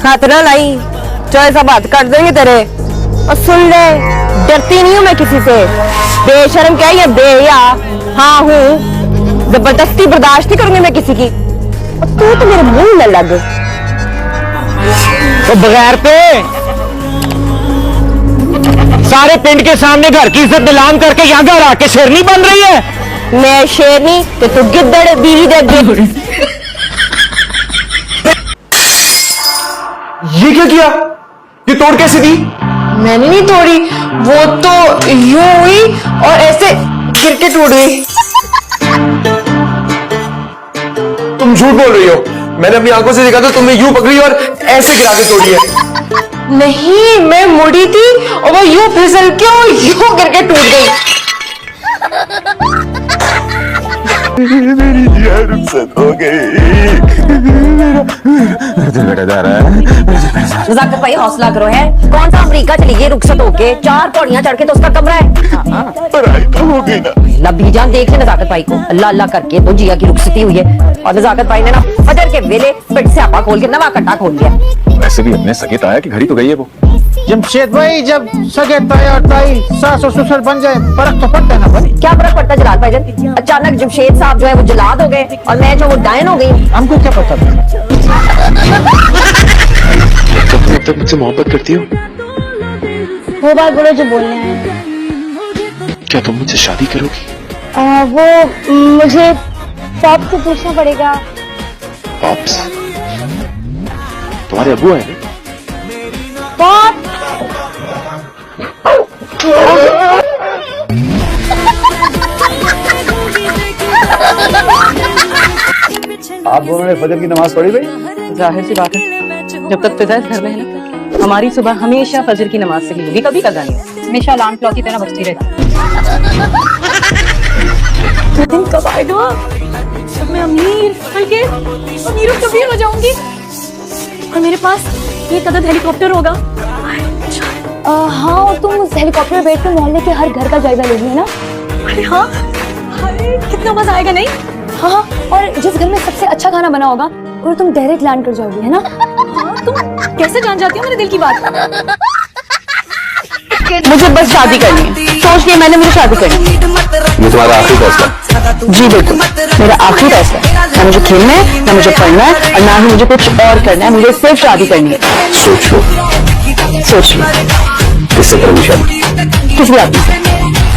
हाथ ना लाई, चाहे सब हाथ काट देंगे तेरे। और सुन ले, डरती नहीं हूँ मैं किसी से। बेशर्म क्या ये बेहया? हाँ हूँ, जबरदस्ती बर्दाश्त नहीं करूंगी मैं किसी की। और तू तो मेरे मुंह न लग। तो बगैर पे सारे पिंड के सामने घर की इज्जत नीलाम करके यहाँ घर आके शेरनी बन रही है। मैं शेरनी तो तू गिद्दड़ बीवी दे दे। ये क्या किया? ये तोड़ कैसे दी? मैंने नहीं तोड़ी, वो तो यूं हुई और ऐसे गिर के टूट गई। तुम झूठ बोल रही हो। मैंने अपनी आंखों से देखा तो तुमने यूं पकड़ी और ऐसे गिरा के तोड़ी है। नहीं, मैं मुड़ी थी और वो यूं फिसल के और यूं गिर के टूट गई। मेरी यार रुखसत हो गई। मेरा जा रहा है। नजाकत भाई हौसला करो। है कौन सा अमेरिका चली गई रुखसत होके? 4 पौड़ियां चढ़ के तो उसका कमरा है। पढ़ाई तो हो गई ना। लबी जान देख ले नजाकत भाई को, अल्लाह अल्लाह करके तो जिया की रुखसती हुई है। और नजाकत भाई ने ना फजर के वेले पेट से आपा खोल के नवा कट्टा खोल लिया। वैसे भी अपने सगे ताया की घड़ी तो गई है वो। जमशेद भाई, जब सगे ताया और ताई सास और ससुर बन जाए फर्क तो पड़ता है ना भाई। क्या फर्क पड़ता है जलाल भाईजान? अचानक जमशेद साहब जो है वो जलाद हो गए और मैं जो वो डायन हो गई। हमको क्या पता था? तो तुम अब तक मुझसे मोहब्बत करती हो? वो बात बोलो जो बोलने आए। क्या तुम मुझसे शादी करोगी? वो मुझे पाप से पूछना पड़ेगा। पॉप्स? तुम्हारे अब्बू है ना? पाप आप दोनों ने फजर की नमाज पढ़ी भाई? जाहिर सी बात है, जब तक फिजा इस घर में है ना, हमारी सुबह हमेशा फजर की नमाज से ही होगी, कभी कदा नहीं। हमेशा अलार्म क्लॉक की तरह बजती रहती। दिन कब आएगा जब मैं अमीर बल्कि अमीरों कबीर हो जाऊंगी और मेरे पास ये कदर हेलीकॉप्टर होगा। हाँ, और तुम उस हेलीकॉप्टर में बैठ कर मोहल्ले के हर घर का जायजा लोगी, है ना? अरे हाँ, अरे कितना मजा आएगा नहीं? हाँ, और जिस घर में सबसे अच्छा खाना बना होगा और तुम डायरेक्ट लैंड कर जाओगी, है ना? हाँ, तुम कैसे जान जाती हो मेरे दिल की बात? मुझे बस शादी करनी है, सोच लिया मैंने, मुझे शादी करनी है। ये तुम्हारा आखिरी फैसला? जी बिल्कुल, मेरा आखिरी फैसला है। ना मुझे खेलना है, ना मुझे पढ़ना है और ना ही मुझे कुछ और करना है। मुझे सिर्फ शादी करनी है। सोच लो। सोच लो। किससे करोगी शादी? किसी आदमी से।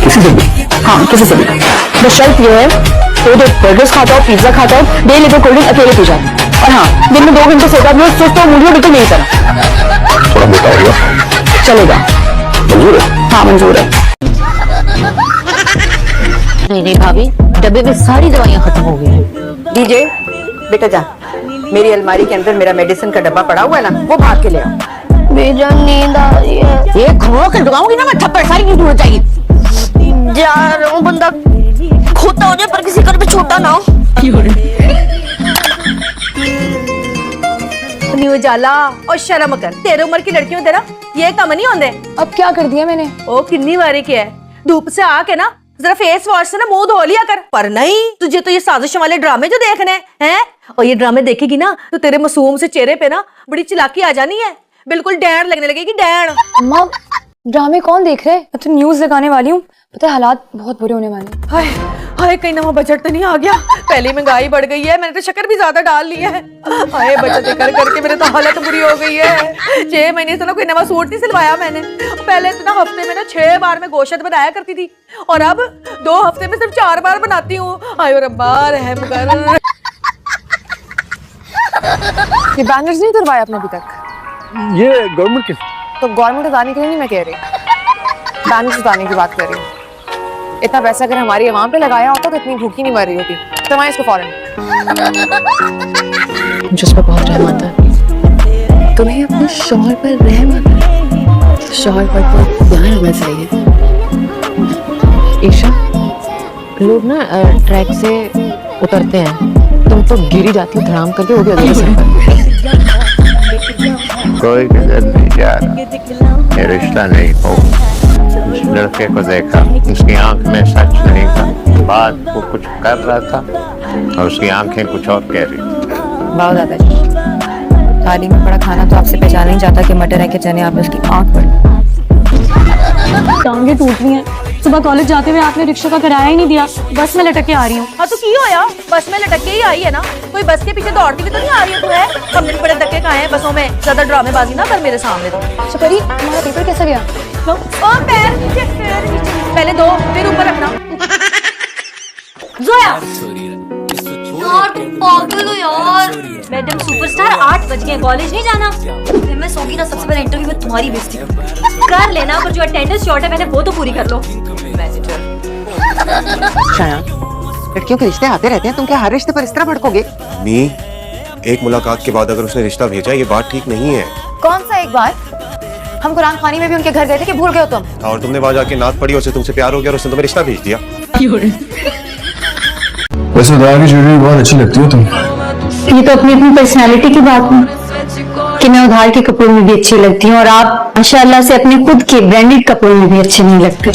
किसी से भी? हाँ, किसी से भी। बस शर्त ये है तो जो बर्गर्स खाता हो, पिज्जा खाता हो, डेली लीटर कोल्ड ड्रिंक अकेले पी जाता है। और हाँ, दिन में 2 घंटे सोता भी हो, सुस्त हो, मुझे बिल्कुल नहीं करा। थोड़ा मोटा होगा। चलेगा? मंजूर है? हाँ मंजूर है। नहीं भाभी, डब्बे में सारी दवाइयाँ खत्म हो गई हैं। डीजे बेटा जा, मेरी अलमारी के अंदर मेरा मेडिसिन का डब्बा पड़ा हुआ है ना, वो भाग के ले आओ। बेजान नींद आ रही है। ये घुमा कर डुबाऊंगी ना मैं, थप्पड़ सारी नींद उड़ जाएगी। जा रहा हूँ, बंदा खोता हो जाए पर किसी घर पे छोटा ना हो। न्यू जाला और शर्म कर, तेरे उम्र की लड़कियों तेरा ये काम नहीं होंगे। अब क्या कर दिया मैंने? ओ किन्नी बारी किया है, धूप से आके ना जरा फेस वॉश से ना मुंह धो लिया कर। पर नहीं, तुझे तो ये साजिश वाले ड्रामे जो देखने हैं, और ये ड्रामे देखेगी ना तो तेरे मासूम से चेहरे पे ना बड़ी चिलाकी आ जानी है, बिल्कुल डैन लगने लगेगी, डैन। अम्मा, ड्रामे कौन देख रहे? मैं तो न्यूज दिखाने वाली हूँ, पता है हालात बहुत बुरे होने वाले हैं। हाय हाय, कहीं नवा बजट तो नहीं आ गया? पहले महंगाई बढ़ गई है, मैंने तो शक्कर भी ज्यादा डाल ली है। हाय, बचत कर करके मेरे तो हालत बुरी हो गई है। 6 महीने से ना कोई नवा सूट नहीं सिलवाया मैंने। पहले तो ना हफ्ते में ना 6 बार मैं गोश्त बनाया करती थी और अब 2 हफ्ते में सिर्फ 4 बार बनाती हूँ। आयो रब्बा रहम कर। ये बैनर्स नहीं उतरवाया आपने अभी तक? ये गवर्नमेंट के तो गवर्नमेंट उतारने के लिए नहीं मैं कह रही, बैनर्स उतारने की बात कर रही हूँ। इतना पैसा अगर हमारी आवाम पे लगाया होता तो इतनी भूखी नहीं मर रही होती। तुम्हारे इसको फौरन। मुझे उस पर बहुत रहम आता है। तुम्हें अपने शौहर पर रहम आता है? शौहर पर तो ध्यान रखना चाहिए। ईशा, लोग ना ट्रैक से उतरते हैं, तुम तो गिरी जाती हो धड़ाम करके, वो भी अगले सर पर। कोई किधर नहीं जा रहा, ये रिश्ता नहीं हो। उस लड़के को देखा, उसकी आंख में सच नहीं था, बात वो कुछ कर रहा था और उसकी आंखें कुछ और कह रही थी। बहुत दादाजी, थाली में पड़ा खाना तो आपसे पहचाना नहीं जाता कि मटर है कि चने। आपने उसकी आंख पड़ी। टांगे टूट रही हैं। सुबह कॉलेज जाते हुए आपने रिक्शा का किराया ही नहीं दिया। बस में लटक के आ रही हूँ। हाँ तो की होया, बस में लटक के ही आई है ना, कोई बस के पीछे दौड़ती भी तो नहीं आ रही है तू है। हमने बड़े धक्के खाए हैं बसों में, ज्यादा ड्रामेबाजी ना कर मेरे सामने तो। अच्छा परी, तुम्हारा पेपर कैसा गया? ओ पैर नीचे, पैर नीचे। पहले दो फिर ऊपर रखना। जोया यार तुम पागल हो यार। मैडम सुपरस्टार 8 बज गए, कॉलेज नहीं जाना। फिर मैं सोगी ना, सबसे पहले इंटरव्यू में तुम्हारी बेइज्जती कर लेना, पर जो अटेंडेंस शॉर्ट है मैंने वो तो पूरी कर लो। शाया, लड़कियों के रिश्ते आते रहते हैं, तुम क्या हर रिश्ते पर इस तरह भड़कोगे? मी, एक मुलाकात के बाद अगर उसने रिश्ता भेजा, ये बात ठीक नहीं है। कौन सा एक बार? हम कुरान खानी में भी उनके घर गए थे कि भूल गए हो तुम? और तुमने वहां जाके नाक पड़ी, उसे तुमसे प्यार हो गया और उसने तुम्हें रिश्ता भेज दिया। वैसे उधार की ज्वेलरी बहुत अच्छी लगती हो तुम। ये तो अपनी अपनी पर्सनालिटी की बात है कि मैं उधार के कपड़ों में भी अच्छी लगती हूँ और आप माशाल्लाह से अपने खुद के ब्रांडेड कपड़ों में भी अच्छे नहीं लगते।